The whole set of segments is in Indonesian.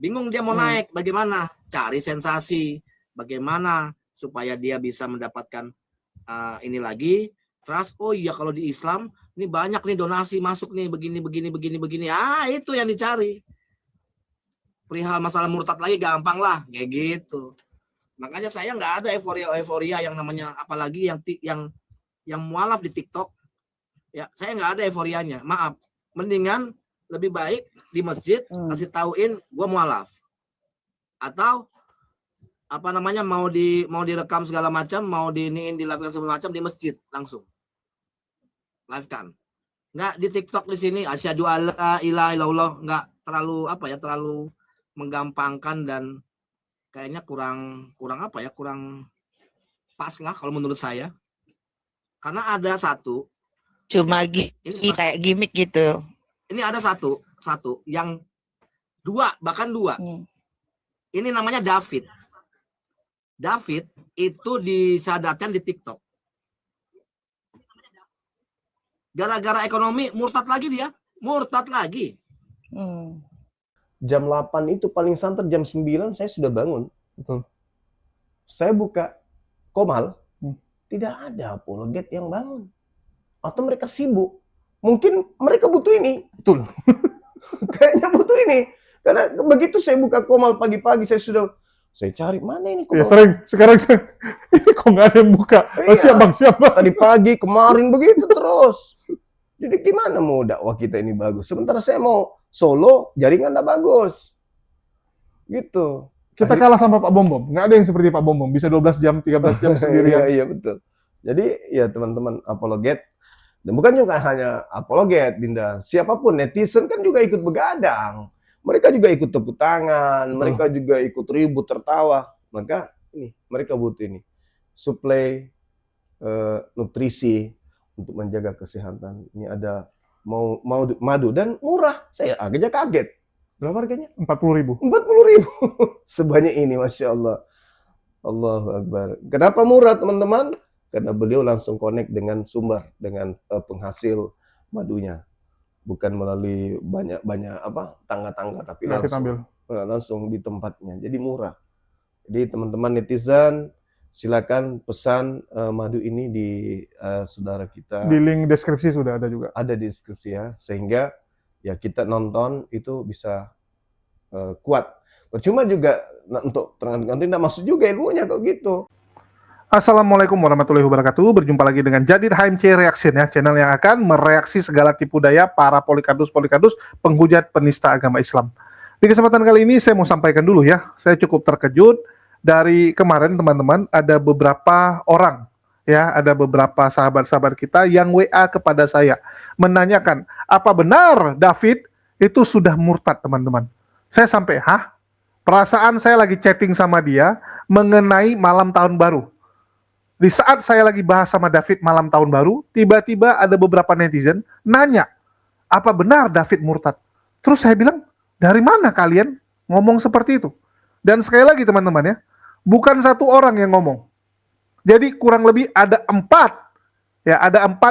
Bingung dia mau naik, bagaimana? Cari sensasi, bagaimana supaya dia bisa mendapatkan ini lagi. Terus, oh iya kalau di Islam ini banyak nih donasi masuk nih begini. Itu yang dicari. Perihal masalah murtad lagi gampang lah, kayak gitu. Makanya saya nggak ada euforia yang namanya, apalagi yang mualaf di TikTok. Ya, saya nggak ada euforianya. Maaf. Mendingan lebih baik di masjid kasih tauin gue mualaf. Atau apa namanya mau direkam segala macam, mau dilakukan segala macam di masjid langsung. Live kan. Nggak di TikTok di sini asyhadu alla ilaha illallah, nggak terlalu menggampangkan dan kayaknya kurang pas lah kalau menurut saya. Karena ada satu cuma kayak gimmick gitu. Ini ada satu yang bahkan dua. Ini namanya David. David itu disadarkan di TikTok. Gara-gara ekonomi murtad lagi dia. Jam 8 itu paling santer jam 9 saya sudah bangun. Betul. Saya buka Qomal, tidak ada apologet yang bangun. Atau mereka sibuk. Mungkin mereka butuh ini. Betul. Kayaknya butuh ini. Karena begitu saya buka Qomal pagi-pagi, saya cari, mana ini Qomal? Ya sering, sekarang ini kok nggak ada yang buka. Oh, siap bang. Tadi pagi, kemarin begitu terus. Jadi gimana mau dakwah kita ini bagus? Sementara saya mau solo, jaringan nggak bagus. Gitu. Kita kalah sama Pak Bom. Nggak ada yang seperti Pak Bom. Bisa 12 jam, 13 jam sendirian. Iya, betul. Jadi ya teman-teman apologet. Dan bukan juga hanya apologet, Dinda. Siapapun, netizen kan juga ikut begadang. Mereka juga ikut tepuk tangan. Mereka juga ikut ribut, tertawa. Maka mereka butuh ini. Suplai nutrisi untuk menjaga kesehatan. Ini ada madu dan murah. Saya agaknya kaget. Berapa harganya? 40.000. 40.000. Sebanyak ini, Masya Allah. Allahu Akbar. Kenapa murah, teman-teman? Karena beliau langsung connect dengan sumber, dengan penghasil madunya. Bukan melalui banyak tangga-tangga, tapi langsung di tempatnya. Jadi murah. Jadi teman-teman netizen, silakan pesan madu ini di saudara kita. Di link deskripsi sudah ada juga. Ada di deskripsi ya, sehingga ya kita nonton itu bisa kuat. Percuma juga untuk nanti tidak masuk juga ilmunya kalau gitu. Assalamualaikum warahmatullahi wabarakatuh. Berjumpa lagi dengan Jadid HMC Reaction ya, channel yang akan mereaksi segala tipu daya para polikardus penghujat penista agama Islam. Di kesempatan kali ini saya mau sampaikan dulu ya, saya cukup terkejut dari kemarin teman-teman ada beberapa orang ya, ada beberapa sahabat-sahabat kita yang WA kepada saya menanyakan apa benar David itu sudah murtad teman-teman. Saya sampai perasaan saya lagi chatting sama dia mengenai malam tahun baru. Di saat saya lagi bahas sama David malam tahun baru, tiba-tiba ada beberapa netizen nanya, apa benar David murtad? Terus saya bilang, dari mana kalian ngomong seperti itu? Dan sekali lagi teman-teman ya, bukan satu orang yang ngomong. Jadi kurang lebih ada 4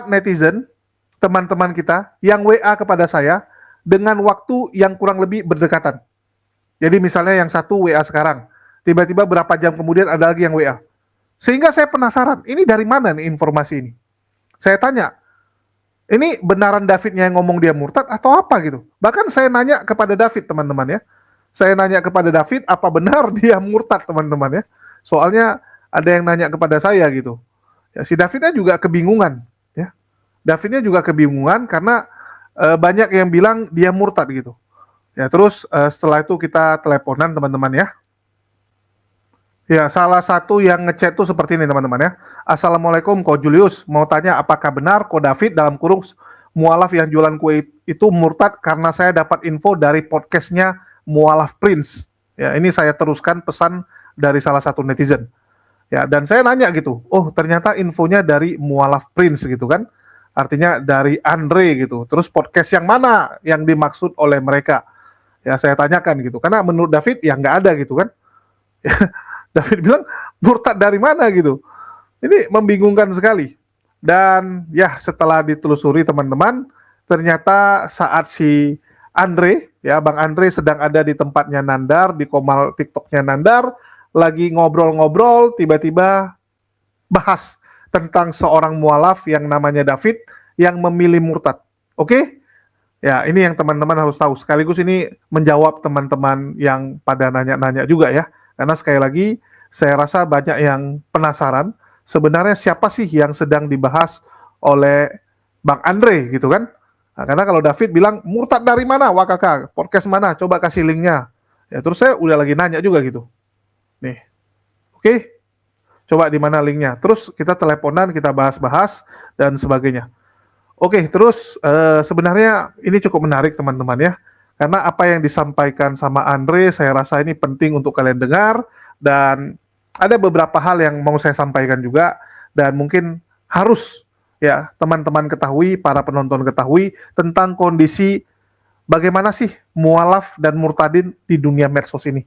netizen, teman-teman kita, yang WA kepada saya dengan waktu yang kurang lebih berdekatan. Jadi misalnya yang satu WA sekarang, tiba-tiba berapa jam kemudian ada lagi yang WA. Sehingga saya penasaran, ini dari mana nih informasi ini? Saya tanya, ini benaran Davidnya yang ngomong dia murtad atau apa gitu? Bahkan saya nanya kepada David teman-teman ya. Saya nanya kepada David, apa benar dia murtad teman-teman ya? Soalnya ada yang nanya kepada saya gitu. Ya, si Davidnya juga kebingungan. Ya. Davidnya juga kebingungan karena banyak yang bilang dia murtad gitu. Ya, terus setelah itu kita teleponan teman-teman ya. Ya, salah satu yang ngechat tuh seperti ini teman-teman ya. Assalamualaikum Ko Julius, mau tanya apakah benar Ko David dalam kurung mualaf yang jualan kue itu murtad karena saya dapat info dari podcastnya Mualaf Prince. Ya, ini saya teruskan pesan dari salah satu netizen. Ya, dan saya nanya gitu, oh ternyata infonya dari Mualaf Prince gitu kan. Artinya dari Andre gitu. Terus podcast yang mana yang dimaksud oleh mereka? Ya, saya tanyakan gitu. Karena menurut David ya nggak ada gitu kan. David bilang, murtad dari mana gitu. Ini membingungkan sekali. Dan ya setelah ditelusuri teman-teman, ternyata saat si Andre Ya, Bang Andre sedang ada di tempatnya Nandar, di komal TikToknya Nandar, lagi ngobrol-ngobrol, tiba-tiba bahas tentang seorang mualaf yang namanya David yang memilih murtad. Oke? Ya, ini yang teman-teman harus tahu. Sekaligus ini menjawab teman-teman yang pada nanya-nanya juga ya. Karena sekali lagi, saya rasa banyak yang penasaran, sebenarnya siapa sih yang sedang dibahas oleh Bang Andre gitu kan? Nah, karena kalau David bilang, murtad dari mana, Wah Kakak? Podcast mana? Coba kasih linknya. Ya, terus saya udah lagi nanya juga gitu. Nih, oke? Coba di mana linknya? Terus kita teleponan, kita bahas-bahas, dan sebagainya. Oke, terus sebenarnya ini cukup menarik teman-teman ya. Karena apa yang disampaikan sama Andre, saya rasa ini penting untuk kalian dengar. Dan ada beberapa hal yang mau saya sampaikan juga. Dan mungkin harus ya teman-teman ketahui, para penonton ketahui tentang kondisi bagaimana sih mualaf dan murtadin di dunia medsos ini.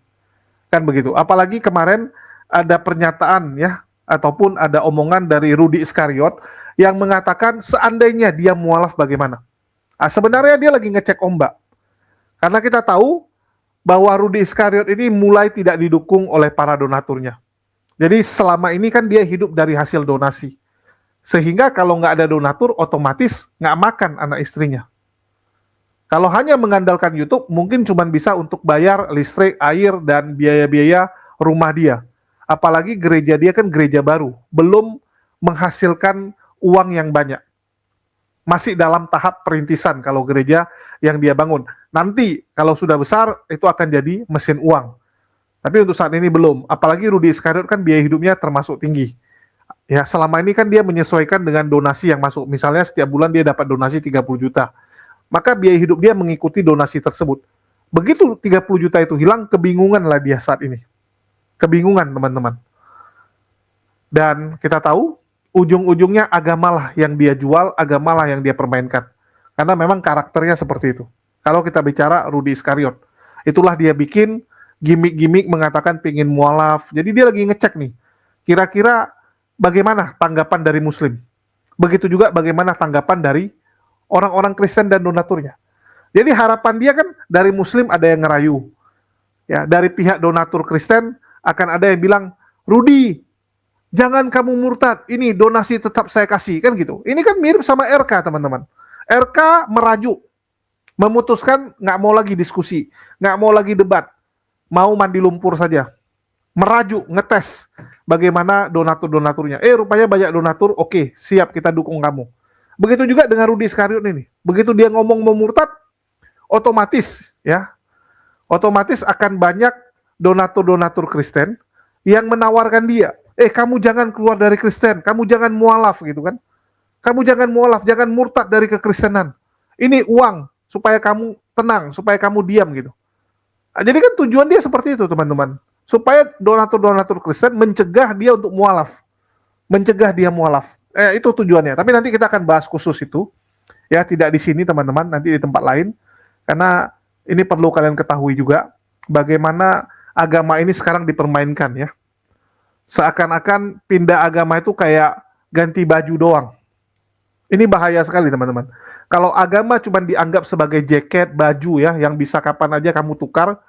Kan begitu. Apalagi kemarin ada pernyataan ya, ataupun ada omongan dari Rudy Iskariot yang mengatakan seandainya dia mualaf bagaimana. Nah, sebenarnya dia lagi ngecek ombak. Karena kita tahu bahwa Rudy Iskariot ini mulai tidak didukung oleh para donaturnya. Jadi selama ini kan dia hidup dari hasil donasi. Sehingga kalau nggak ada donatur, otomatis nggak makan anak istrinya. Kalau hanya mengandalkan YouTube, mungkin cuma bisa untuk bayar listrik, air, dan biaya-biaya rumah dia. Apalagi gereja dia kan gereja baru, belum menghasilkan uang yang banyak. Masih dalam tahap perintisan kalau gereja yang dia bangun. Nanti kalau sudah besar, itu akan jadi mesin uang. Tapi untuk saat ini belum. Apalagi Rudy Iskariot kan biaya hidupnya termasuk tinggi. Ya, selama ini kan dia menyesuaikan dengan donasi yang masuk. Misalnya setiap bulan dia dapat donasi 30 juta. Maka biaya hidup dia mengikuti donasi tersebut. Begitu 30 juta itu hilang, kebingungan lah dia saat ini. Kebingungan teman-teman. Dan kita tahu, ujung-ujungnya agamalah yang dia jual, agamalah yang dia permainkan. Karena memang karakternya seperti itu. Kalau kita bicara Rudy Iskariot, itulah dia bikin gimmick-gimmick mengatakan pingin mualaf. Jadi dia lagi ngecek nih, kira-kira bagaimana tanggapan dari Muslim. Begitu juga bagaimana tanggapan dari orang-orang Kristen dan donaturnya. Jadi harapan dia kan dari Muslim ada yang ngerayu. Ya, dari pihak donatur Kristen akan ada yang bilang, Rudy, jangan kamu murtad, ini donasi tetap saya kasih, kan gitu. Ini kan mirip sama RK, teman-teman. RK merajuk, memutuskan nggak mau lagi diskusi, nggak mau lagi debat, mau mandi lumpur saja. Merajuk, ngetes bagaimana donatur-donaturnya. Rupanya banyak donatur, oke, siap kita dukung kamu. Begitu juga dengan Rudy Iskariot ini. Begitu dia ngomong mau murtad, otomatis akan banyak donatur-donatur Kristen yang menawarkan dia, kamu jangan keluar dari Kristen, kamu jangan mualaf gitu kan. Kamu jangan mualaf, jangan murtad dari kekristenan. Ini uang supaya kamu tenang, supaya kamu diam gitu. Nah, jadi kan tujuan dia seperti itu teman-teman. Supaya donatur-donatur Kristen mencegah dia untuk mualaf. Mencegah dia mualaf. Itu tujuannya. Tapi nanti kita akan bahas khusus itu. Ya, tidak di sini teman-teman, nanti di tempat lain. Karena ini perlu kalian ketahui juga bagaimana agama ini sekarang dipermainkan ya. Seakan-akan pindah agama itu kayak ganti baju doang. Ini bahaya sekali teman-teman. Kalau agama cuma dianggap sebagai jaket, baju ya, yang bisa kapan aja kamu tukar,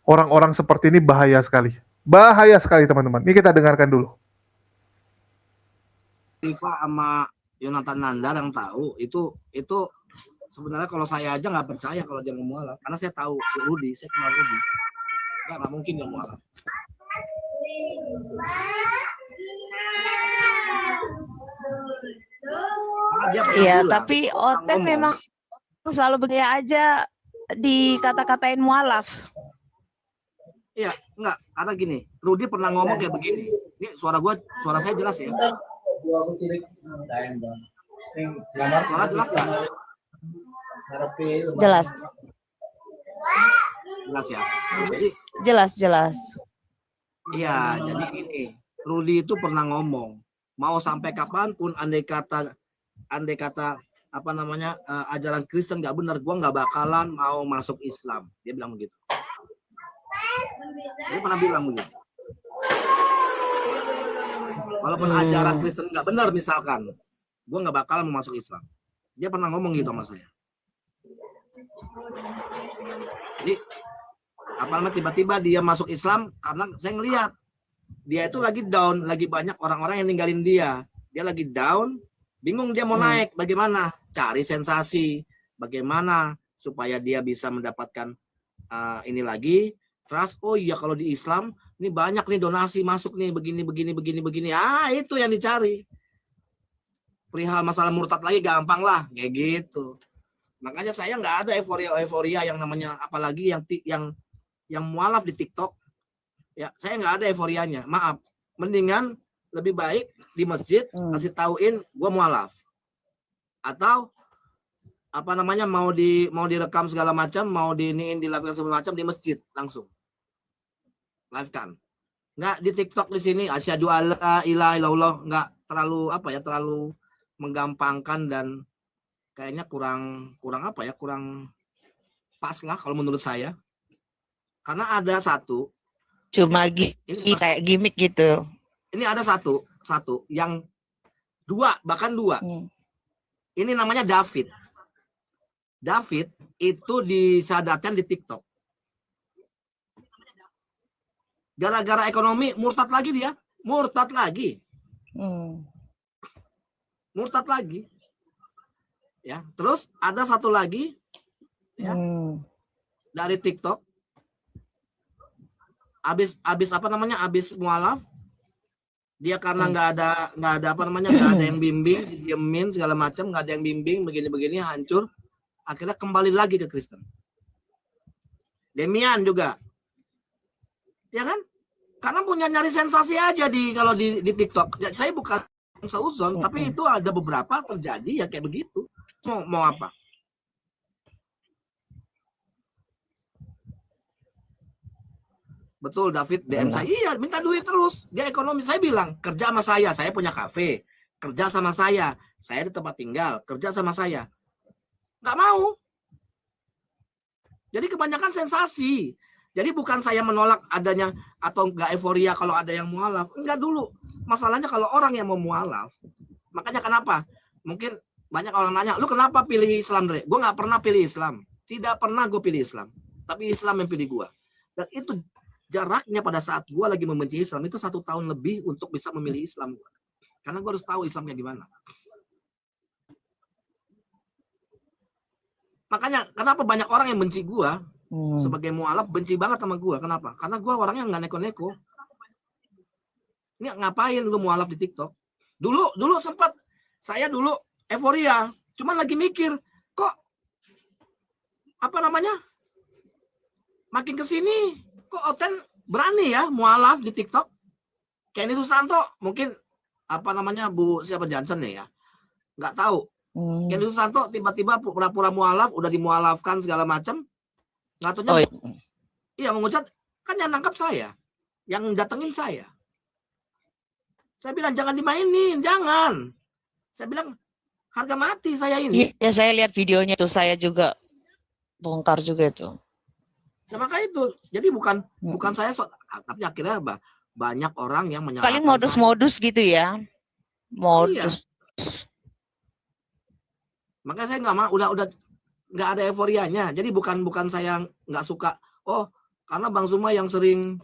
orang-orang seperti ini bahaya sekali. Bahaya sekali teman-teman. Ini kita dengarkan dulu. Rifa sama Yonatan Nandar yang tahu itu sebenarnya kalau saya aja nggak percaya kalau dia mualaf, karena saya tahu Rudy, saya kenal Rudy, nggak mungkin dia mualaf. Iya, tapi Oten memang selalu begini aja dikata-katain mualaf. Iya, enggak, karena gini, Rudy pernah ngomong kayak begini. Ini suara saya jelas ya. Suara jelas nggak? Jelas. Jelas ya. Jadi Jelas. iya, jadi gini, Rudy itu pernah ngomong, mau sampai kapanpun andai kata apa namanya ajaran Kristen nggak benar, gua nggak bakalan mau masuk Islam. Dia bilang begitu. Dia pernah bilang begitu. Walaupun ajaran Kristen nggak benar misalkan, gua nggak bakalan mau masuk Islam. Dia pernah ngomong gitu sama saya. Jadi apa namanya, tiba-tiba dia masuk Islam karena saya ngelihat dia itu lagi down, lagi banyak orang-orang yang ninggalin dia. Dia lagi down, bingung dia mau naik. Bagaimana? Cari sensasi. Bagaimana supaya dia bisa mendapatkan ini lagi. Terus, oh iya kalau di Islam ini banyak nih donasi masuk nih begini. Itu yang dicari. Perihal masalah murtad lagi gampang lah, kayak gitu. Makanya saya nggak ada euforia yang namanya, apalagi yang mualaf di TikTok. Ya, saya nggak ada euforianya. Maaf. Mendingan lebih baik di masjid kasih tauin gue mualaf. Atau apa namanya, mau direkam segala macam, mau diiniin, dilakukan segala macam di masjid langsung. Live kan. Nggak di TikTok di sini asyhadu alla ilaha illallah, nggak terlalu terlalu menggampangkan dan kayaknya kurang pas lah kalau menurut saya. Karena ada satu Cuma ini kayak gimmick gitu. Ini ada satu yang bahkan dua. Ini namanya David. David itu disadarkan di TikTok. Gara-gara ekonomi murtad lagi dia. Murtad lagi. Ya, terus ada satu lagi ya. Dari TikTok. Habis mualaf, dia karena nggak ada yang bimbing, diemin segala macam, nggak ada yang bimbing, begini hancur, akhirnya kembali lagi ke Kristen. Demian juga, ya kan? Karena punya nyari sensasi aja kalau di TikTok. Ya, saya bukan seuzon, tapi itu ada beberapa terjadi ya kayak begitu. Mau apa? Betul, David DM saya, iya minta duit terus, dia ekonomi. Saya bilang, kerja sama saya punya kafe, kerja sama saya di tempat tinggal, kerja sama saya. Nggak mau. Jadi kebanyakan sensasi. Jadi bukan saya menolak adanya atau nggak euforia kalau ada yang mualaf. Enggak dulu. Masalahnya kalau orang yang mau mualaf. Makanya kenapa? Mungkin banyak orang nanya, lu kenapa pilih Islam, Dre? Gue nggak pernah pilih Islam. Tidak pernah gue pilih Islam. Tapi Islam yang pilih gue. Dan itu jaraknya pada saat gue lagi membenci Islam itu 1 tahun lebih untuk bisa memilih Islam. Karena gue harus tahu Islamnya gimana. Makanya kenapa banyak orang yang benci gue sebagai mualaf, benci banget sama gue. Kenapa? Karena gue orangnya nggak neko-neko. Ini ngapain lu mualaf di TikTok? Dulu sempat saya dulu euforia, cuman lagi mikir kok makin kesini kok Oten berani ya mualaf di TikTok. Kenny Susanto mungkin Bu Johnson nih ya, nggak tahu. Kenny Susanto tiba-tiba pura-pura mualaf, udah dimualafkan segala macam, nggak tahu. Iya mengucap kan yang nangkap saya, yang datengin saya. Saya bilang jangan dimainin, jangan. Saya bilang harga mati saya ini. Ya saya lihat videonya itu, saya juga bongkar juga itu. Nah, maka itu, jadi bukan saya, tapi akhirnya banyak orang yang menyalahkan. Paling modus-modus gitu ya, modus. Iya. Makanya saya nggak mau, udah nggak ada euforianya. Jadi bukan saya nggak suka. Oh, karena Bang Zuma yang sering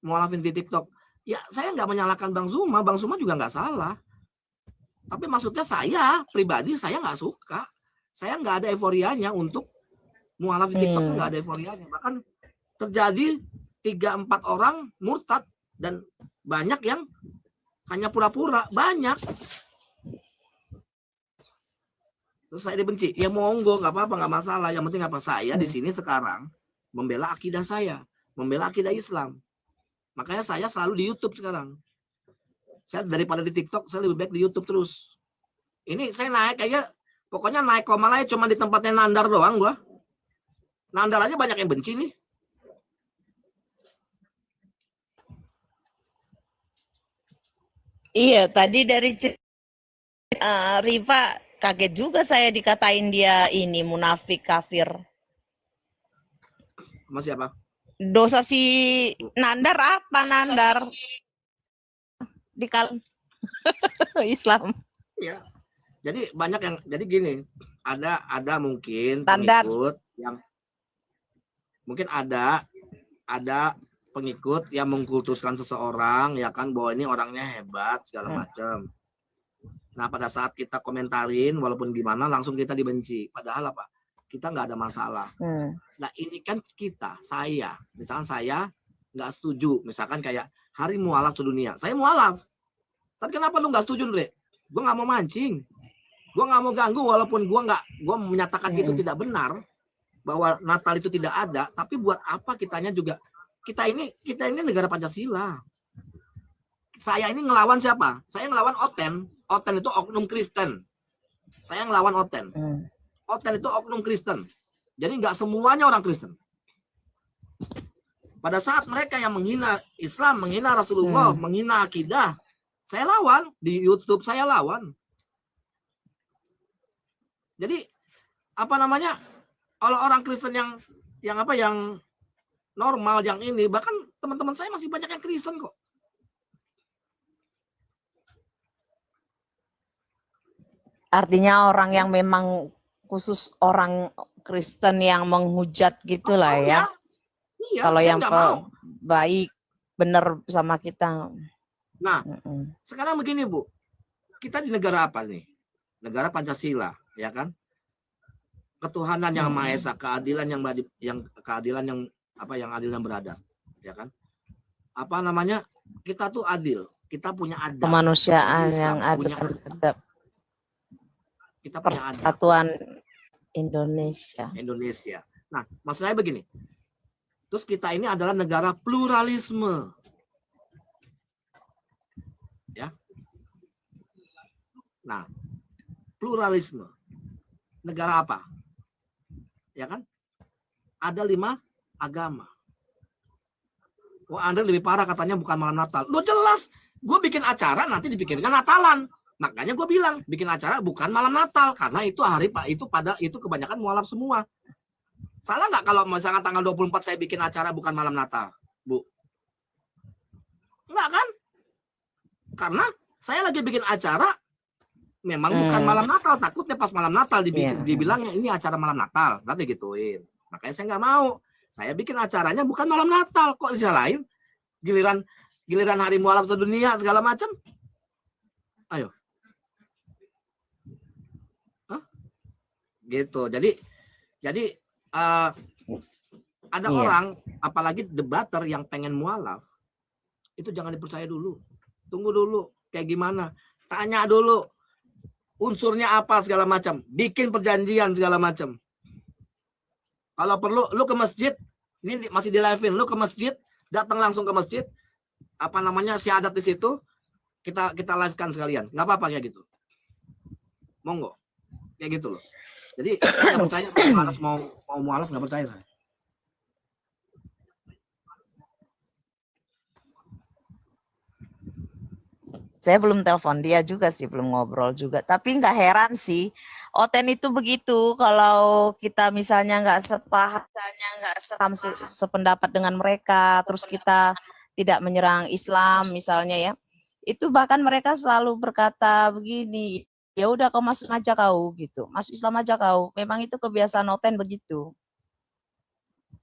mualafin di TikTok. Ya saya nggak menyalahkan Bang Zuma juga nggak salah. Tapi maksudnya saya pribadi saya nggak suka. Saya nggak ada euforianya untuk mualaf di TikTok, nggak ada euforianya. Bahkan terjadi 3-4 orang murtad dan banyak yang hanya pura-pura, banyak. Terus saya dibenci. Ya monggo, nggak apa-apa, nggak masalah. Yang penting apa? Saya di sini sekarang membela akidah saya, membela akidah Islam. Makanya saya selalu di YouTube sekarang. Saya daripada di TikTok, saya lebih baik di YouTube terus. Ini saya naik kayaknya, pokoknya naik komalaya cuma di tempatnya Nandar doang gua. Nandar aja banyak yang benci nih. Iya, tadi dari Riva kaget juga saya dikatain dia ini munafik, kafir. Sama siapa? Dosa si Nandar apa, Nandar? Di Islam. Ya. Jadi banyak yang, jadi gini, ada mungkin Nandar pengikut yang mungkin ada pengikut yang mengkultuskan seseorang ya kan, bahwa ini orangnya hebat segala macam. Nah pada saat kita komentarin walaupun gimana langsung kita dibenci, padahal apa, kita nggak ada masalah. Nah ini kan saya misalkan saya nggak setuju, misalkan kayak hari mualaf sedunia, saya mualaf, tapi kenapa lu nggak setuju, Dre? Gue nggak mau mancing, gue nggak mau ganggu, walaupun gue menyatakan itu tidak benar, bahwa Natal itu tidak ada, tapi buat apa kita ini negara Pancasila. Saya ini ngelawan siapa? Saya ngelawan Oten. Oten itu oknum Kristen. Saya ngelawan Oten. Oten itu oknum Kristen. Jadi nggak semuanya orang Kristen. Pada saat mereka yang menghina Islam, menghina Rasulullah, menghina akidah, saya lawan. Di YouTube saya lawan. Jadi apa namanya? Kalau orang Kristen yang normal, yang ini, bahkan teman-teman saya masih banyak yang Kristen kok. Artinya orang yang memang khusus orang Kristen yang menghujat gitulah ya. Iya, kalau yang mau. Baik, benar sama kita. Nah, sekarang begini Bu, kita di negara apa nih? Negara Pancasila, ya kan? Ketuhanan yang Maha Esa, keadilan yang adil dan beradab, ya kan? Apa namanya? Kita tuh adil, kita punya adab. Kemanusiaan yang adil dan beradab. Kita punya adab. Persatuan Indonesia. Nah, maksud saya begini. Terus kita ini adalah negara pluralisme. Ya. Nah, pluralisme. Negara apa? Ya kan? Ada 5 agama. Wah, Anda lebih parah katanya bukan malam Natal. Lo jelas, gue bikin acara nanti dipikirkan Natalan. Makanya gue bilang bikin acara bukan malam Natal, karena itu itu kebanyakan mualaf semua. Salah nggak kalau misalnya tanggal 24 saya bikin acara bukan malam Natal, Bu? Enggak kan? Karena saya lagi bikin acara memang bukan malam Natal, takutnya pas malam Natal dibilangnya ini acara malam Natal, nanti gituin. Makanya saya nggak mau. Saya bikin acaranya bukan malam Natal, kok disalahin? Giliran hari mualaf sedunia segala macam. Ayo. Gitu. Jadi ada orang, apalagi debater yang pengen mualaf, itu jangan dipercaya dulu. Tunggu dulu, kayak gimana? Tanya dulu, unsurnya apa segala macam. Bikin perjanjian segala macam. Kalau perlu, lu ke masjid, ini masih di live-in, lu ke masjid, datang langsung ke masjid, apa namanya, syahadat di situ, kita live-kan sekalian. Nggak apa-apa kayak gitu. Monggo. Kayak gitu loh. Jadi saya nggak percaya harus mau mualaf, nggak percaya saya. Saya belum telepon dia juga sih, belum ngobrol juga. Tapi nggak heran sih, Oten itu begitu. Kalau kita misalnya nggak sependapat dengan mereka, terus kita tidak menyerang Islam misalnya ya, itu bahkan mereka selalu berkata begini, ya udah kau masuk aja kau gitu, masuk Islam aja kau. Memang itu kebiasaan Oten begitu.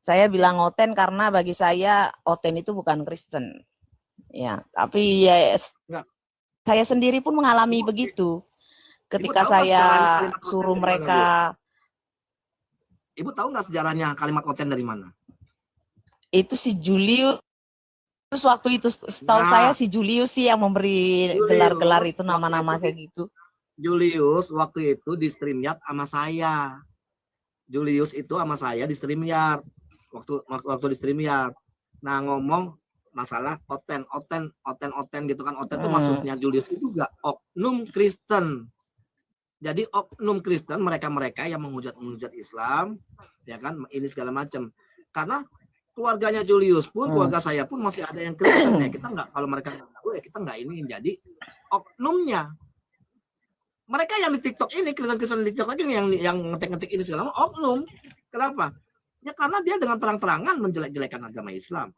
Saya bilang Oten karena bagi saya Oten itu bukan Kristen. Ya, tapi ya saya sendiri pun mengalami begitu. Ketika saya suruh mereka. Ibu tahu nggak sejarahnya kalimat Oten dari mana? Itu si Julius. Terus waktu itu setahu saya si Julius sih yang memberi gelar-gelar itu, nama-nama kayak gitu. Julius waktu itu di StreamYard sama saya. Julius itu sama saya di StreamYard. Waktu di StreamYard. Nah, ngomong masalah Oten gitu kan. Oten itu maksudnya Julius itu juga oknum Kristen. Jadi oknum Kristen, mereka yang menghujat Islam, ya kan, ini segala macam. Karena keluarganya Julius pun, keluarga saya pun masih ada yang Kristen ya. Kita nggak, kalau mereka nggak tahu ya kita nggak ini. Jadi oknumnya mereka yang di TikTok ini, Kristen di TikTok ini yang ngetik-ngetik ini segala macam, oknum. Kenapa? Ya karena dia dengan terang-terangan menjelek-jelekan agama Islam.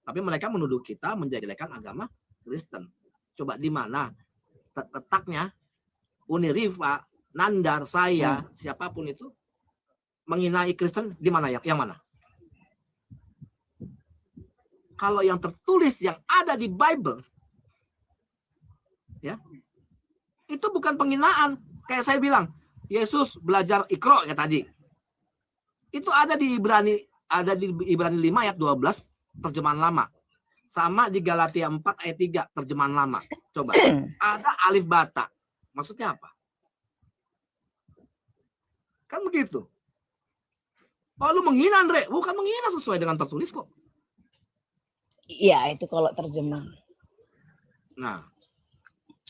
Tapi mereka menuduh kita menjelek-jelekan agama Kristen. Coba di mana letaknya Uni Riva, Nandar, saya, siapapun itu menghinai Kristen, di mana ya? Yang mana? kalau yang tertulis yang ada di Bible, ya, itu bukan penghinaan. Kayak saya bilang, Yesus belajar Iqra ya tadi. Itu ada di Ibrani 5 ayat 12 terjemahan lama. Sama di Galatia 4 ayat 3 terjemahan lama. Coba. Ada alif bata. Maksudnya apa? Kan begitu. Oh, lu menghina, Andre. Bukan menghina, sesuai dengan tertulis kok. Iya, itu kalau terjemah. Nah,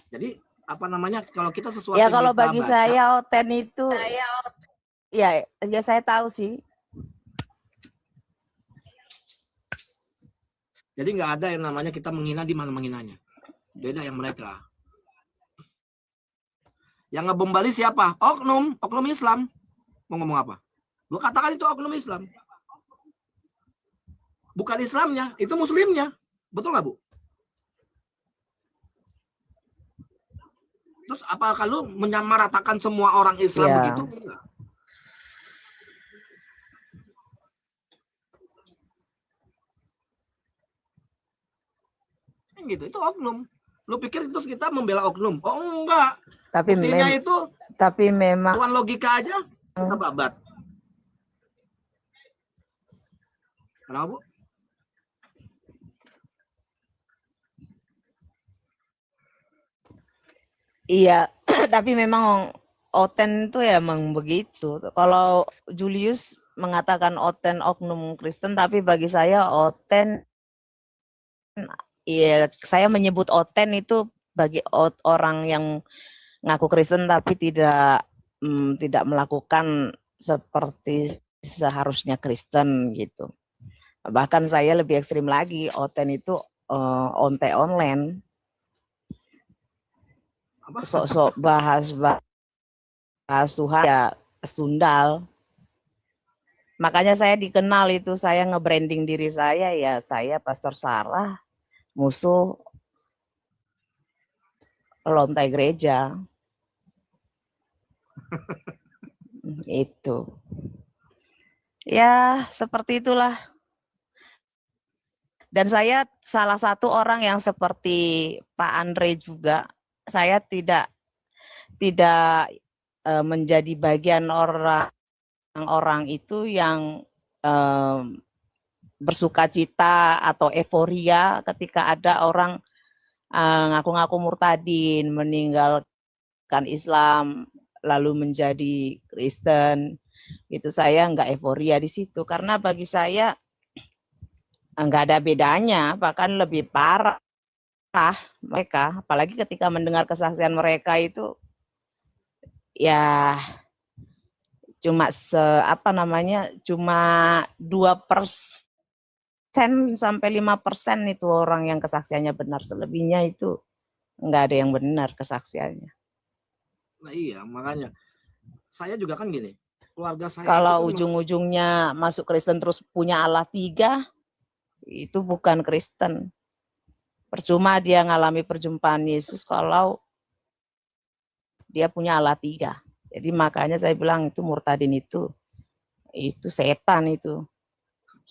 jadi apa namanya, kalau kita sesuatu Ya yang kalau kita bagi baca, saya oten itu, ya saya tahu sih. jadi nggak ada yang namanya kita menghina di mana menghinanya. Beda yang mereka. Yang ngebom Bali siapa? Oknum Islam. Mau ngomong apa? Gue katakan itu oknum Islam. Bukan Islamnya, itu Muslimnya. Betul nggak, Bu? Terus apakah lu menyamaratakan semua orang Islam Ya. begitu? Enggak. Gitu, itu oknum. Lu pikir terus kita membela oknum? Oh enggak. Tapi Buktinya itu memang tuan logika aja kita babat. Kenapa, Bu? iya, tapi memang oten itu ya emang begitu. Kalau Julius mengatakan oten oknum Kristen, tapi bagi saya oten, ya saya menyebut oten itu bagi orang yang ngaku Kristen tapi tidak melakukan seperti seharusnya Kristen gitu. Bahkan saya lebih ekstrim lagi, oten itu onte online. Sok-sok bahas Tuhan ya sundal. Makanya saya dikenal itu, saya nge-branding diri saya ya saya Pastor Sarah, musuh lontai gereja. Itu. Ya, seperti itulah. Dan saya salah satu orang yang seperti Pak Andre juga, saya tidak menjadi bagian orang itu yang bersukacita atau euforia ketika ada orang ngaku-ngaku murtadin, meninggalkan Islam, lalu menjadi Kristen. Itu saya nggak euforia di situ, karena bagi saya nggak ada bedanya, bahkan lebih parah mereka, apalagi ketika mendengar kesaksian mereka itu ya cuma cuma 2% sampai 5% itu orang yang kesaksiannya benar, selebihnya itu nggak ada yang benar kesaksiannya. Nah iya, makanya saya juga kan gini, keluarga saya kalau itu kan ujung-ujungnya masuk Kristen terus punya Allah 3, itu bukan Kristen. Percuma dia ngalami perjumpaan Yesus kalau dia punya Allah 3. Jadi makanya saya bilang itu murtadin itu setan itu.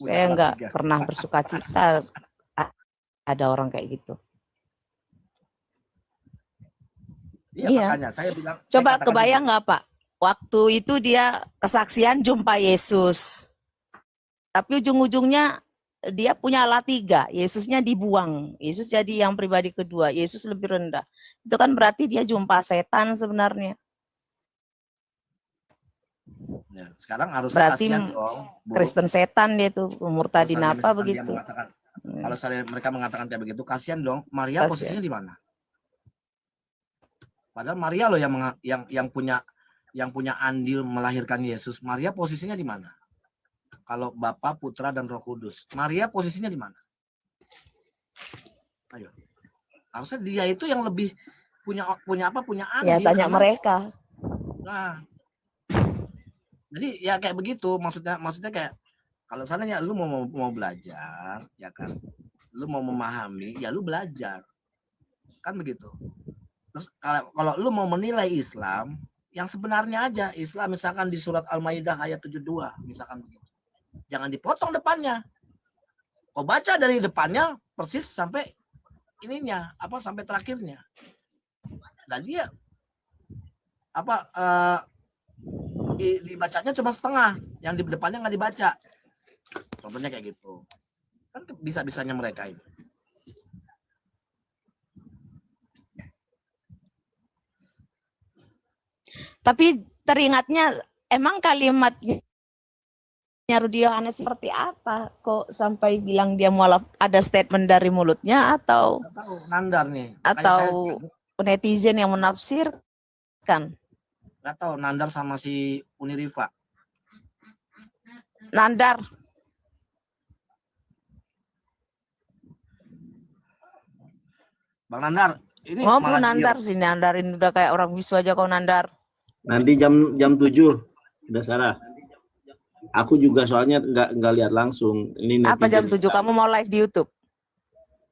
Saya nggak pernah bersukacita ada orang kayak gitu. Iya, makanya saya bilang. Coba kebayang nggak Pak? Waktu itu dia kesaksian jumpa Yesus. Tapi ujung-ujungnya dia punya Allah 3, Yesusnya dibuang, Yesus jadi yang pribadi kedua, Yesus lebih rendah. Itu kan berarti dia jumpa setan sebenarnya. Ya, sekarang harusnya berarti kasihan dong, Bu. Kristen setan dia tuh, murtadin apa begitu. Kalau mereka mengatakan kayak begitu, kasihan dong. Maria posisinya di mana? Padahal Maria loh yang punya andil melahirkan Yesus. Maria posisinya di mana? Kalau Bapa, Putra, dan Roh Kudus, Maria posisinya di mana? Ayo, harusnya dia itu yang lebih punya andil. Ya tanya mereka. Nah, jadi ya kayak begitu, maksudnya kayak kalau seandainya lu mau belajar, ya kan, lu mau memahami, ya lu belajar, kan begitu. Terus kalau lu mau menilai Islam, yang sebenarnya aja Islam, misalkan di surat Al-Maidah ayat 72, misalkan begitu. Jangan dipotong depannya. Kau baca dari depannya persis sampai ininya, sampai terakhirnya. Dan dia dibacanya cuma setengah, yang di depannya nggak dibaca. Contohnya kayak gitu. Kan bisa-bisanya mereka ini. Tapi teringatnya emang kalimatnya Rudi Yohanes seperti apa? Kok sampai bilang dia mualaf, ada statement dari mulutnya atau Nggak tahu, nandar nih. atau netizen yang menafsirkan? Nggak tahu, nandar sama si Uniriva. Nandar. Bang Nandar, ini Oh, malah nandar sih, nandarin udah kayak orang bisu aja kau nandar. Nanti jam 7 udah Sarah. Aku juga soalnya nggak lihat langsung. Ini Apa jam netizen 7 kamu mau live di YouTube?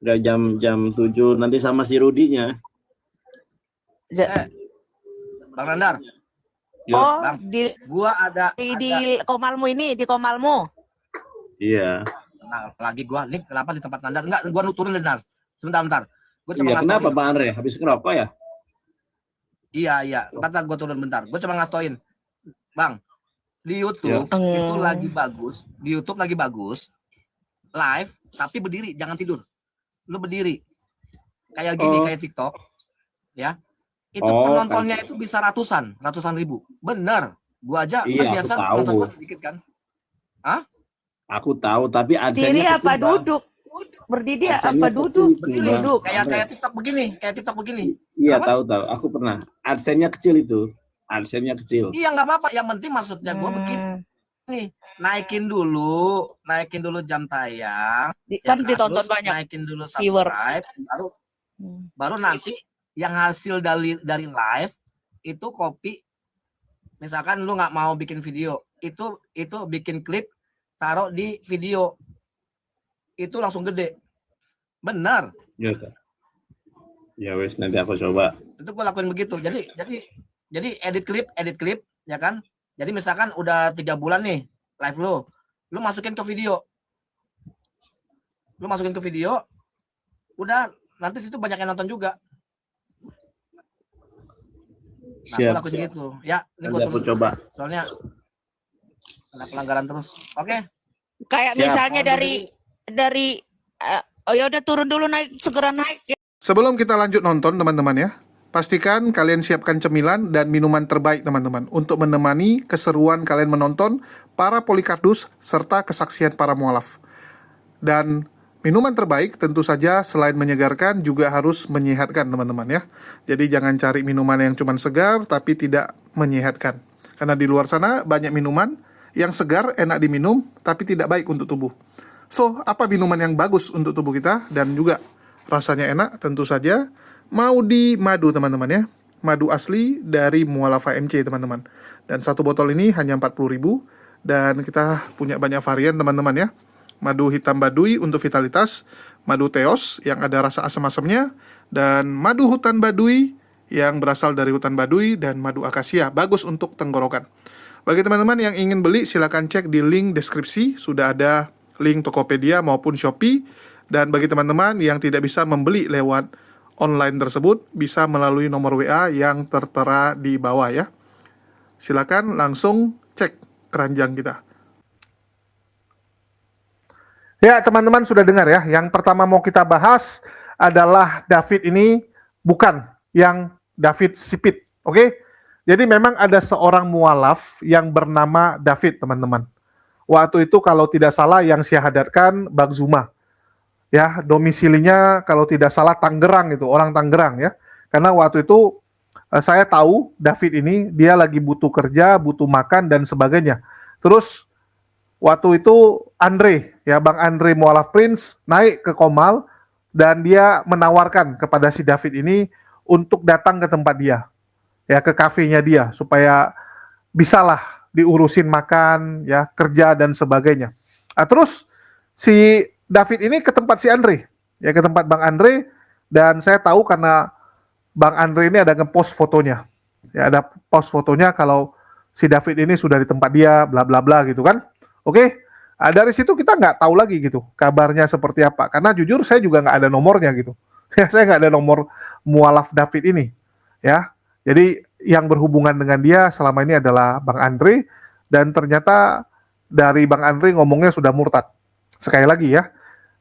udah jam 7 nanti sama si Rudinya. Bang Nandar, Oh, Bang. di gua ada Komalmu ini, di Komalmu. Iya. Nah, lagi gua nih kenapa di tempat Nandar? Enggak, gua turunin Nandar. Sebentar. Gua coba Iya, ngasih kenapa tauin. Pak Andre? Habis ngerokok ya? Iya. Bentar, gua turun bentar. Gua coba ngasih tauin. Bang, di YouTube Ya. itu lagi bagus. Di YouTube lagi bagus. Live tapi berdiri, jangan tidur. Lu berdiri. Kayak gini, kayak TikTok. Ya. Itu penontonnya itu bisa ratusan ribu. Bener. Gua aja Iya, kan biasa aku tahu. nonton gua sedikit kan. Aku tahu, tapi Diri adsense-nya apa kecil, Bang. duduk? Berdiri Adsense-nya apa kecil, duduk? Begini, Duduk. kayak TikTok begini. Iya, Apa? tahu. Aku pernah. Adsense-nya kecil itu. Adsense-nya kecil. Iya, nggak apa-apa. Yang penting maksudnya gua begini. Naikin dulu jam tayang. Kan Ya, ditonton terus banyak naikin dulu viewer. subscribe, baru nanti yang hasil dari live itu copy. Misalkan lu nggak mau bikin video, itu bikin klip, taruh di video, itu langsung gede. Benar. Ya, ya wes nanti aku coba. Itu gue lakuin begitu. Jadi edit klip, ya kan? Jadi misalkan udah 3 bulan nih live lu masukin ke video. Udah nanti situ banyak yang nonton juga. Nah, gue lakuin gitu. Ya, ini Nanti aku coba. Soalnya ada pelanggaran terus. Oke. Kayak Siap. misalnya dari oh ya udah turun dulu, segera naik ya. Sebelum kita lanjut nonton teman-teman ya, pastikan kalian siapkan cemilan dan minuman terbaik teman-teman untuk menemani keseruan kalian menonton para polikardus serta kesaksian para mualaf. Dan minuman terbaik tentu saja selain menyegarkan juga harus menyehatkan teman-teman ya. Jadi jangan cari minuman yang cuma segar tapi tidak menyehatkan. Karena di luar sana banyak minuman yang segar, enak diminum tapi tidak baik untuk tubuh. So, apa minuman yang bagus untuk tubuh kita dan juga rasanya enak? Tentu saja Maudi madu teman-teman ya. Madu asli dari Mualaf HMC teman-teman. Dan satu botol ini hanya 40.000 dan kita punya banyak varian teman-teman ya. Madu hitam baduy untuk vitalitas, madu teos yang ada rasa asam-asamnya, dan madu hutan baduy yang berasal dari hutan baduy, dan madu akasia, bagus untuk tenggorokan. Bagi teman-teman yang ingin beli, silakan cek di link deskripsi, sudah ada link Tokopedia maupun Shopee. Dan bagi teman-teman yang tidak bisa membeli lewat online tersebut, bisa melalui nomor WA yang tertera di bawah ya. Silakan langsung cek keranjang kita. Ya teman-teman sudah dengar ya, yang pertama mau kita bahas adalah David ini bukan yang David Sipit, oke? Jadi memang ada seorang mualaf yang bernama David teman-teman. Waktu itu kalau tidak salah yang syahadatkan Bang Zuma. Ya, domisilinya kalau tidak salah Tangerang itu, orang Tangerang ya. Karena waktu itu saya tahu David ini dia lagi butuh kerja, butuh makan dan sebagainya. Terus waktu itu Andre, ya Bang Andre Mualaf Prince naik ke Komal dan dia menawarkan kepada si David ini untuk datang ke tempat dia, ya ke kafenya dia supaya bisalah diurusin makan, ya kerja dan sebagainya. Nah, terus si David ini ke tempat si Andre, ya ke tempat Bang Andre, dan saya tahu karena Bang Andre ini ada ngepost fotonya, ya ada post fotonya kalau si David ini sudah di tempat dia, bla bla bla gitu kan. Oke, Dari situ kita nggak tahu lagi gitu kabarnya seperti apa. Karena jujur saya juga nggak ada nomornya gitu. Ya, saya nggak ada nomor mualaf David ini. Ya, jadi yang berhubungan dengan dia selama ini adalah Bang Andre, dan ternyata dari Bang Andre ngomongnya sudah murtad. Sekali lagi ya,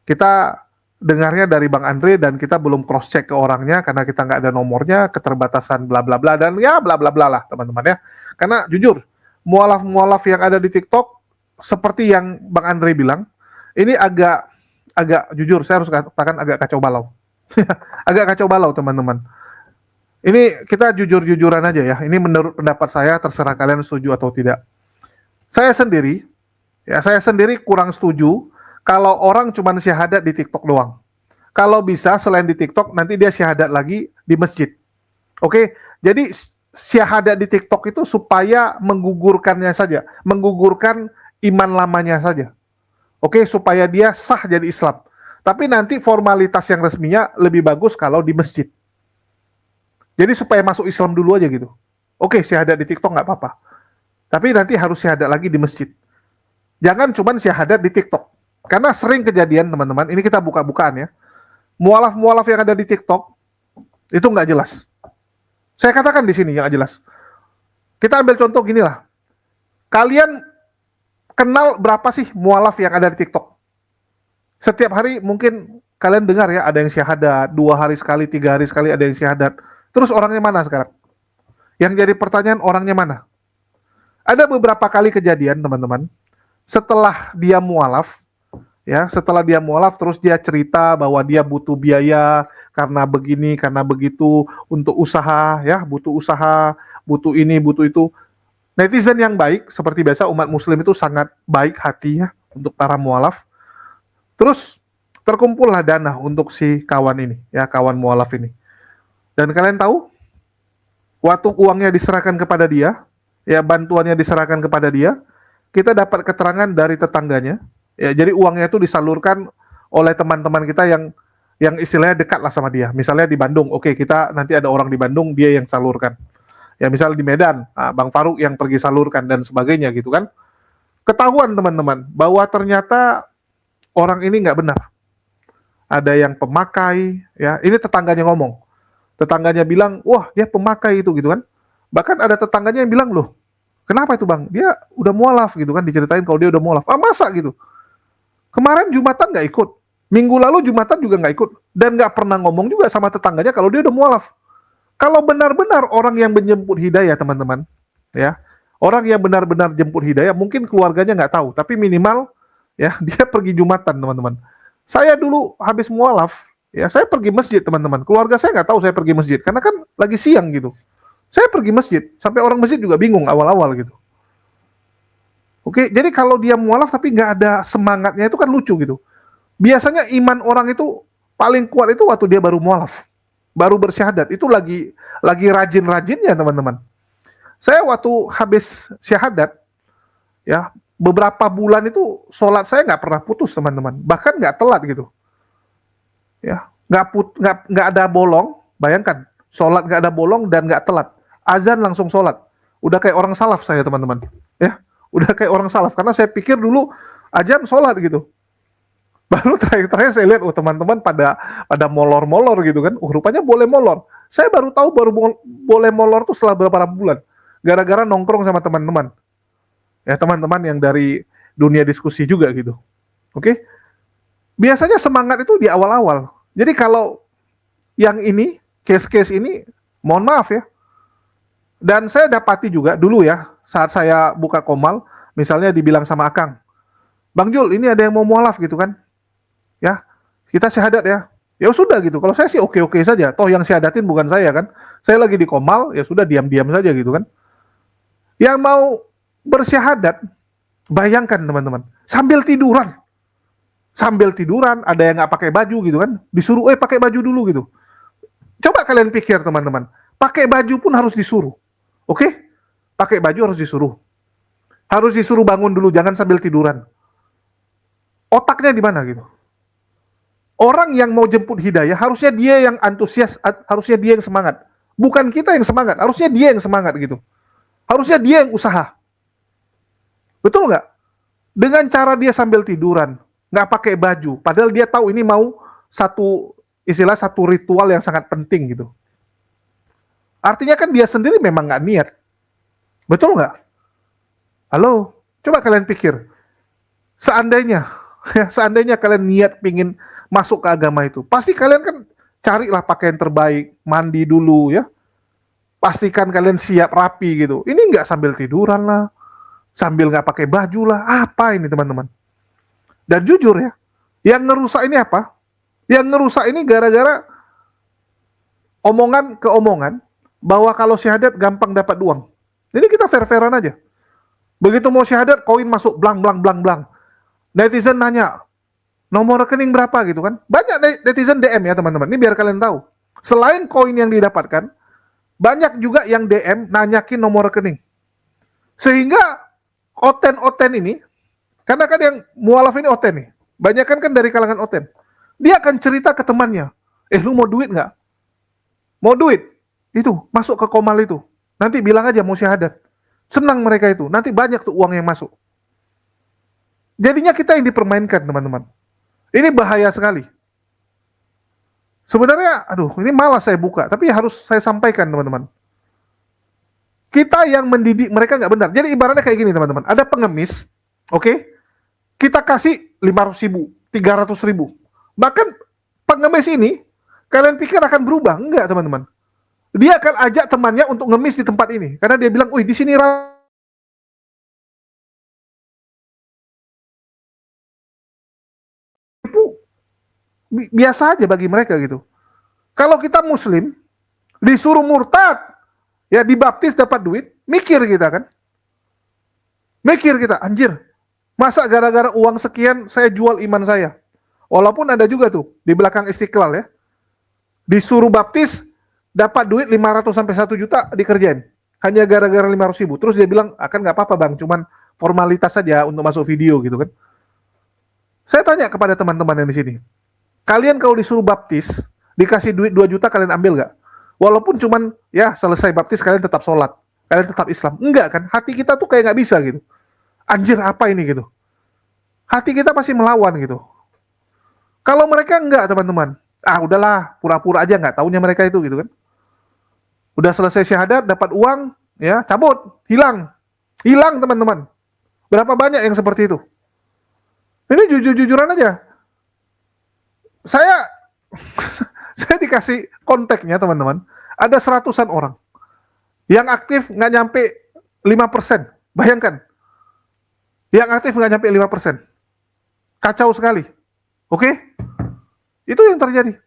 kita dengarnya dari Bang Andre dan kita belum cross check ke orangnya karena kita nggak ada nomornya, keterbatasan bla bla bla dan ya bla bla bla lah teman-teman ya. Karena jujur mualaf-mualaf yang ada di TikTok seperti yang Bang Andre bilang, ini agak jujur saya harus katakan agak kacau balau. Agak kacau balau teman-teman. Ini kita jujur-jujuran aja ya. Ini menurut pendapat saya, terserah kalian setuju atau tidak. Saya sendiri kurang setuju kalau orang cuma syahadat di TikTok doang. Kalau bisa selain di TikTok nanti dia syahadat lagi di masjid. Oke, jadi syahadat di TikTok itu supaya menggugurkannya saja, menggugurkan iman lamanya saja. Oke, supaya dia sah jadi Islam. Tapi nanti formalitas yang resminya lebih bagus kalau di masjid. Jadi supaya masuk Islam dulu aja gitu. Oke, syahadat di TikTok nggak apa-apa. Tapi nanti harus syahadat lagi di masjid. Jangan cuman syahadat di TikTok. Karena sering kejadian teman-teman, ini kita buka-bukaan ya. Mualaf-mualaf yang ada di TikTok itu nggak jelas. Saya katakan di sini yang nggak jelas. Kita ambil contoh gini lah. Kalian kenal berapa sih mualaf yang ada di TikTok? Setiap hari mungkin kalian dengar ya, ada yang syahadat, 2 hari sekali, 3 hari sekali ada yang syahadat. Terus orangnya mana sekarang? Yang jadi pertanyaan, orangnya mana? Ada beberapa kali kejadian teman-teman, setelah dia mualaf, terus dia cerita bahwa dia butuh biaya karena begini, karena begitu, untuk usaha, ya, butuh usaha, butuh ini, butuh itu. Netizen yang baik, seperti biasa umat muslim itu sangat baik hatinya untuk para mualaf. Terus terkumpullah dana untuk si kawan ini, ya, kawan mualaf ini. Dan kalian tahu, waktu uangnya diserahkan kepada dia, ya, bantuannya diserahkan kepada dia, kita dapat keterangan dari tetangganya, ya, jadi uangnya itu disalurkan oleh teman-teman kita yang istilahnya dekat lah sama dia. Misalnya di Bandung, oke, kita nanti ada orang di Bandung, dia yang salurkan. Ya, misalnya di Medan, Bang Faruk yang pergi salurkan dan sebagainya gitu kan. Ketahuan teman-teman bahwa ternyata orang ini nggak benar. Ada yang pemakai, ya, ini tetangganya ngomong. Tetangganya bilang, wah, dia pemakai itu gitu kan. Bahkan ada tetangganya yang bilang, loh, kenapa itu bang? Dia udah mualaf gitu kan, diceritain kalau dia udah mualaf. Masa gitu? Kemarin Jumatan nggak ikut. Minggu lalu Jumatan juga nggak ikut. Dan nggak pernah ngomong juga sama tetangganya kalau dia udah mualaf. Kalau benar-benar orang yang menjemput hidayah teman-teman, ya, orang yang benar-benar jemput hidayah, mungkin keluarganya nggak tahu, tapi minimal ya dia pergi Jumatan teman-teman. Saya dulu habis mualaf, ya saya pergi masjid teman-teman. Keluarga saya nggak tahu saya pergi masjid karena kan lagi siang gitu. Saya pergi masjid sampai orang masjid juga bingung awal-awal gitu. Oke, jadi kalau dia mualaf tapi nggak ada semangatnya itu kan lucu gitu. Biasanya iman orang itu paling kuat itu waktu dia baru mualaf, baru bersyahadat. Itu lagi rajin-rajinnya teman-teman. Saya waktu habis syahadat, ya, beberapa bulan itu sholat saya nggak pernah putus teman-teman, bahkan nggak telat gitu, ya, nggak ada bolong. Bayangkan, sholat nggak ada bolong dan nggak telat, azan langsung sholat, udah kayak orang salaf saya teman-teman, ya, udah kayak orang salaf karena saya pikir dulu azan sholat gitu. Baru terakhir saya lihat, teman-teman pada molor-molor gitu kan, rupanya boleh molor. Saya baru tahu boleh molor tuh setelah beberapa bulan, gara-gara nongkrong sama teman-teman. Ya, teman-teman yang dari dunia diskusi juga gitu. Oke? Biasanya semangat itu di awal-awal. Jadi kalau yang ini, case-case ini, mohon maaf ya. Dan saya dapati juga dulu ya, saat saya buka Komal, misalnya dibilang sama Akang, Bang Jul, ini ada yang mau mualaf gitu kan. Ya, kita syahadat ya. Ya sudah gitu. Kalau saya sih oke-oke saja. Toh yang syahadatin bukan saya kan. Saya lagi di Komal, ya sudah diam-diam saja gitu kan. Yang mau bersyahadat, bayangkan teman-teman, sambil tiduran, ada yang nggak pakai baju gitu kan, disuruh pakai baju dulu gitu. Coba kalian pikir teman-teman, pakai baju pun harus disuruh, oke? Pakai baju harus disuruh bangun dulu, jangan sambil tiduran. Otaknya di mana gitu? Orang yang mau jemput hidayah harusnya dia yang antusias, harusnya dia yang semangat, bukan kita yang semangat, harusnya dia yang semangat gitu, harusnya dia yang usaha. Betul nggak? dengan cara dia sambil tiduran, nggak pakai baju, padahal dia tahu ini mau satu ritual yang sangat penting gitu. Artinya kan dia sendiri memang nggak niat. Betul nggak? Halo, coba kalian pikir. Seandainya, seandainya kalian niat pingin masuk ke agama itu, pasti kalian kan carilah pakaian terbaik, mandi dulu ya. Pastikan kalian siap rapi gitu. Ini nggak sambil tiduran lah, sambil nggak pakai baju lah. Apa ini teman-teman? Dan jujur ya, yang ngerusak ini apa? Yang ngerusak ini gara-gara omongan ke omongan, bahwa kalau syahadat gampang dapat uang. Jadi kita fair-fairan aja. Begitu mau syahadat, koin masuk blang blang blang blang. Netizen nanya, nomor rekening berapa gitu kan? Banyak netizen DM ya teman-teman. Ini biar kalian tahu. Selain koin yang didapatkan, banyak juga yang DM nanyakin nomor rekening. Sehingga oten-oten ini, karena kan yang mualaf ini oten nih. Banyak kan dari kalangan oten. Dia akan cerita ke temannya, lu mau duit nggak? Mau duit? Itu, masuk ke Komal itu. Nanti bilang aja mau syahadat. Senang mereka itu. Nanti banyak tuh uang yang masuk. Jadinya kita yang dipermainkan, teman-teman. Ini bahaya sekali. Sebenarnya, ini malas saya buka. Tapi harus saya sampaikan, teman-teman. Kita yang mendidik mereka nggak benar. Jadi ibaratnya kayak gini, teman-teman. Ada pengemis, oke? Kita kasih 500.000, 300.000. Bahkan pengemis ini, kalian pikir akan berubah? Enggak, teman-teman. Dia akan ajak temannya untuk ngemis di tempat ini. Karena dia bilang, di sini biasa aja bagi mereka gitu. Kalau kita muslim, disuruh murtad, ya dibaptis dapat duit, mikir kita kan. Mikir kita, anjir, masa gara-gara uang sekian saya jual iman saya? Walaupun ada juga tuh, di belakang Istiqlal ya, disuruh baptis, dapat duit 500 sampai 1 juta dikerjain. Hanya gara-gara 500.000. Terus dia bilang, akan nggak apa-apa bang, cuman formalitas saja untuk masuk video gitu kan. Saya tanya kepada teman-teman yang di sini, kalian kalau disuruh baptis, dikasih duit 2 juta kalian ambil nggak? Walaupun cuman ya selesai baptis kalian tetap sholat, kalian tetap Islam. Enggak kan? Hati kita tuh kayak nggak bisa gitu. Anjir apa ini gitu? Hati kita pasti melawan gitu. Kalau mereka enggak teman-teman, udahlah pura-pura aja nggak taunya mereka itu gitu kan. Udah selesai syahadat, dapat uang, ya cabut, hilang teman-teman. Berapa banyak yang seperti itu? Ini jujur-jujuran aja. Saya dikasih kontaknya teman-teman. Ada 100-an orang yang aktif nggak nyampe 5%. Bayangkan, yang aktif nggak nyampe 5%. Kacau sekali. Oke? Itu yang terjadi.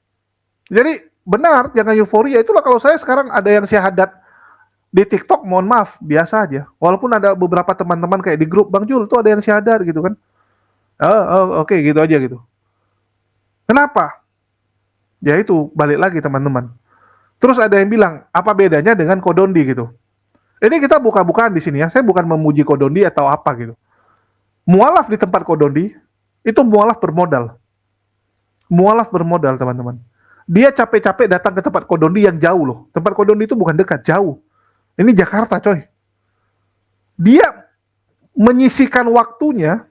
Jadi benar, jangan euforia. Itulah kalau saya sekarang ada yang syahadat di TikTok, mohon maaf, biasa aja. Walaupun ada beberapa teman-teman kayak di grup, Bang Jul, tuh ada yang syahadat gitu kan. Oke, gitu aja gitu. Kenapa? Ya itu, balik lagi teman-teman. Terus ada yang bilang, apa bedanya dengan Kodondi gitu. Ini kita buka-bukaan di sini ya, saya bukan memuji Kodondi atau apa gitu. Mualaf di tempat Kodondi, itu mualaf bermodal. Mualaf bermodal teman-teman. Dia capek-capek datang ke tempat Kodondi yang jauh loh. Tempat Kodondi itu bukan dekat, jauh. Ini Jakarta coy. Dia menyisihkan waktunya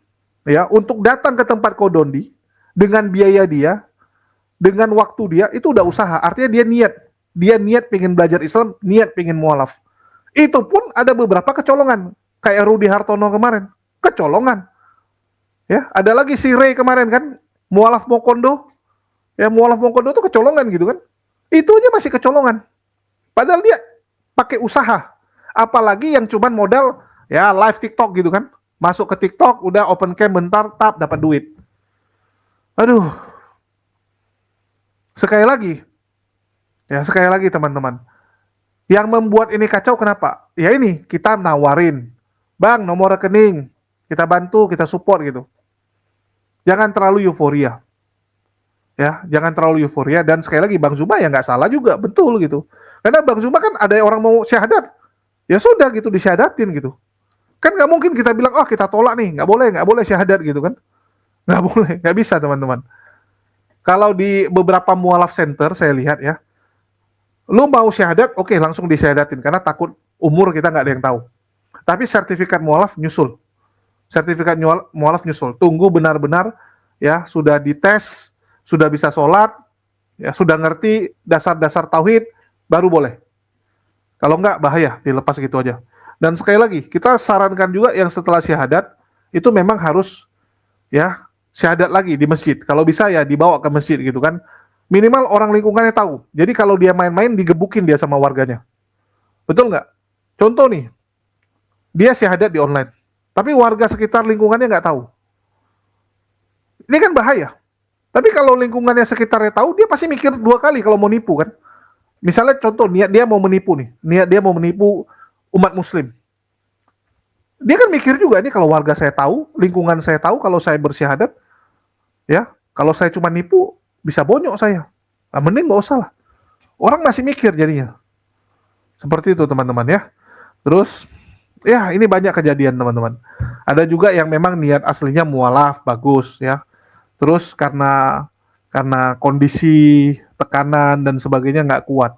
ya untuk datang ke tempat Kodondi dengan biaya dia, dengan waktu dia, itu udah usaha. Artinya dia niat pengen belajar Islam, niat pengen mualaf. Itu pun ada beberapa kecolongan. Kayak Rudi Hartono kemarin, kecolongan. Ya, ada lagi si Ray kemarin kan, mualaf Mokondo. Ya mualaf Mokondo itu kecolongan gitu kan. Itu aja masih kecolongan. Padahal dia pakai usaha. Apalagi yang cuman modal ya live TikTok gitu kan. Masuk ke TikTok, udah open cam bentar, tap dapat duit. Aduh. Sekali lagi teman-teman. Yang membuat ini kacau kenapa? Ya ini, kita nawarin. Bang, nomor rekening. Kita bantu, kita support gitu. Jangan terlalu euforia. Ya, jangan terlalu euforia. Dan sekali lagi, Bang Zuma ya nggak salah juga, betul gitu. Karena Bang Zuma kan ada orang mau syahadat. Ya sudah gitu, disyahadatin gitu. Kan nggak mungkin kita bilang, kita tolak nih, nggak boleh syahadat gitu kan. Nggak boleh, nggak bisa teman-teman. Kalau di beberapa mualaf center, saya lihat ya, lu mau syahadat, oke langsung disyahadatin. Karena takut umur kita nggak ada yang tahu. Tapi sertifikat mualaf nyusul. sertifikat mualaf nyusul. Tunggu benar-benar ya sudah dites, sudah bisa sholat, ya sudah ngerti dasar-dasar tauhid, baru boleh. Kalau enggak bahaya, dilepas gitu aja. Dan sekali lagi, kita sarankan juga yang setelah syahadat itu memang harus ya syahadat lagi di masjid. Kalau bisa ya dibawa ke masjid gitu kan. Minimal orang lingkungannya tahu. Jadi kalau dia main-main digebukin dia sama warganya. Betul nggak? Contoh nih, dia syahadat di online, tapi warga sekitar lingkungannya nggak tahu. Ini kan bahaya. Tapi kalau lingkungannya sekitarnya tahu, dia pasti mikir 2 kali kalau mau nipu kan. Misalnya contoh niat dia mau menipu nih, niat dia mau menipu umat muslim. Dia kan mikir juga nih kalau warga saya tahu, lingkungan saya tahu kalau saya bersyahadat, ya kalau saya cuma nipu bisa bonyok saya. Nah, mending nggak usah lah. Orang masih mikir jadinya. Seperti itu teman-teman ya. Terus ya ini banyak kejadian teman-teman. Ada juga yang memang niat aslinya mualaf bagus ya. Terus karena kondisi tekanan dan sebagainya nggak kuat.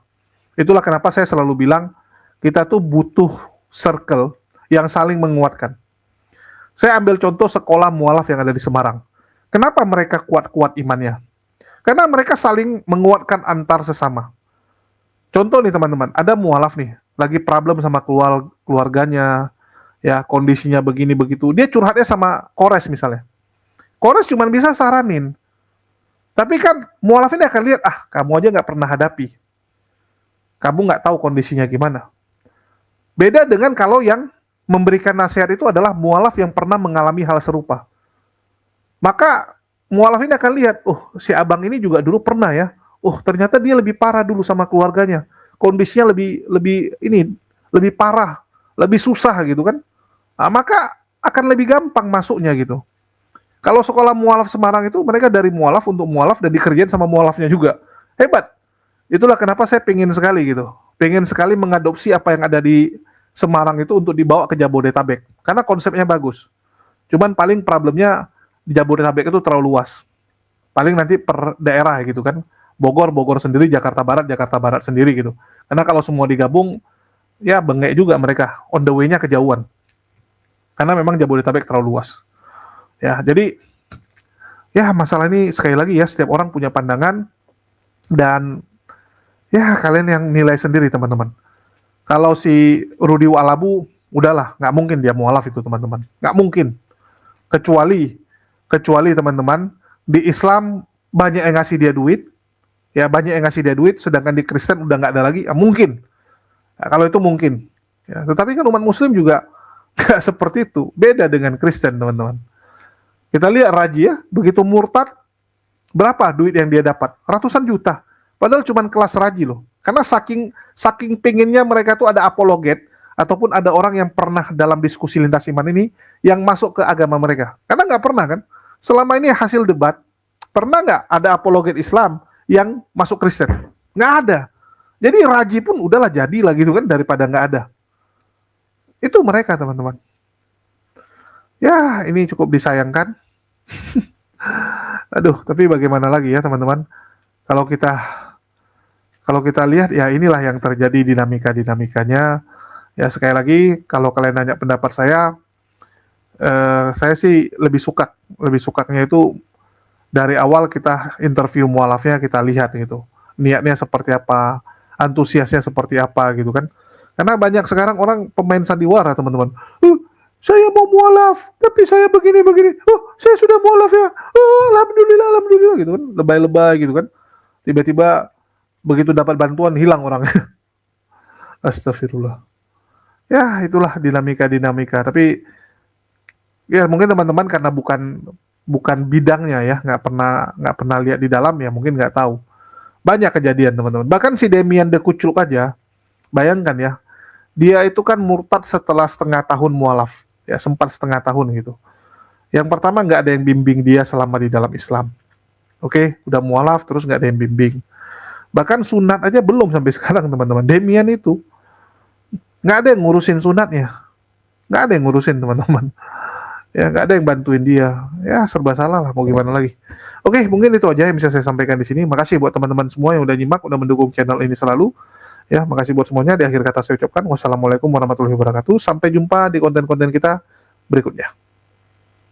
Itulah kenapa saya selalu bilang kita tuh butuh circle yang saling menguatkan. Saya ambil contoh sekolah mualaf yang ada di Semarang. Kenapa mereka kuat-kuat imannya? Karena mereka saling menguatkan antar sesama. Contoh nih teman-teman, ada mualaf nih, lagi problem sama keluarganya, ya kondisinya begini begitu. Dia curhatnya sama Kores misalnya. Kores cuma bisa saranin. Tapi kan mualaf ini akan lihat, kamu aja nggak pernah hadapi. Kamu nggak tahu kondisinya gimana. Beda dengan kalau yang memberikan nasihat itu adalah mualaf yang pernah mengalami hal serupa. Maka mualaf ini akan lihat, si abang ini juga dulu pernah ya. Ternyata dia lebih parah dulu sama keluarganya. Kondisinya lebih parah, lebih susah gitu kan. Nah, maka akan lebih gampang masuknya gitu. Kalau sekolah mualaf Semarang itu mereka dari mualaf untuk mualaf dan dikerjain sama mualafnya juga. Hebat. Itulah kenapa saya pengen sekali gitu. Pengen sekali mengadopsi apa yang ada di Semarang itu untuk dibawa ke Jabodetabek. Karena konsepnya bagus. Cuman paling problemnya di Jabodetabek itu terlalu luas. Paling nanti per daerah gitu kan. Bogor sendiri, Jakarta Barat sendiri gitu. Karena kalau semua digabung, ya bengek juga mereka. On the way-nya kejauhan. Karena memang Jabodetabek terlalu luas. Ya, jadi ya masalah ini sekali lagi ya setiap orang punya pandangan dan ya kalian yang nilai sendiri teman-teman. Kalau si Rudi Walabu udahlah nggak mungkin dia mualaf itu teman-teman, nggak mungkin. Kecuali teman-teman di Islam banyak yang ngasih dia duit, ya banyak yang ngasih dia duit, sedangkan di Kristen udah nggak ada lagi, mungkin. Ya, kalau itu mungkin. Ya, tetapi kan umat Muslim juga nggak seperti itu, beda dengan Kristen teman-teman. Kita lihat Raji ya, begitu murtad, berapa duit yang dia dapat? Ratusan juta. Padahal cuma kelas Raji loh. Karena saking pengennya mereka tuh ada apologet, ataupun ada orang yang pernah dalam diskusi lintas iman ini, yang masuk ke agama mereka. Karena nggak pernah kan? Selama ini hasil debat, pernah nggak ada apologet Islam yang masuk Kristen? Nggak ada. Jadi Raji pun udahlah jadilah gitu kan, daripada nggak ada. Itu mereka teman-teman. Ya, ini cukup disayangkan. Aduh, tapi bagaimana lagi ya teman-teman? Kalau kita lihat ya inilah yang terjadi dinamikanya. Ya sekali lagi kalau kalian nanya pendapat saya sih lebih sukanya itu dari awal kita interview mualafnya kita lihat gitu. Niatnya seperti apa, antusiasnya seperti apa gitu kan. Karena banyak sekarang orang pemain sandiwara teman-teman. Saya mau mualaf, tapi saya begini. Saya sudah mualaf ya. Alhamdulillah gitu kan. Lebay-lebay gitu kan. Tiba-tiba begitu dapat bantuan hilang orangnya. Astagfirullah. Ya, itulah dinamika. Tapi ya mungkin teman-teman karena bukan bidangnya ya, nggak pernah lihat di dalam ya, mungkin nggak tahu. Banyak kejadian teman-teman. Bahkan si Demian De Kucluk aja, bayangkan ya, dia itu kan murtad setelah setengah tahun mualaf. Ya sempat setengah tahun gitu. Yang pertama nggak ada yang bimbing dia selama di dalam Islam. Oke, udah mualaf terus nggak ada yang bimbing. Bahkan sunat aja belum sampai sekarang teman-teman. Demian itu nggak ada yang ngurusin sunatnya, nggak ada yang ngurusin teman-teman. Ya nggak ada yang bantuin dia. Ya serba salah lah, mau gimana lagi. Oke, mungkin itu aja yang bisa saya sampaikan di sini. Makasih buat teman-teman semua yang udah nyimak, udah mendukung channel ini selalu. Ya, makasih buat semuanya. Di akhir kata saya ucapkan wassalamualaikum warahmatullahi wabarakatuh. Sampai jumpa di konten-konten kita berikutnya.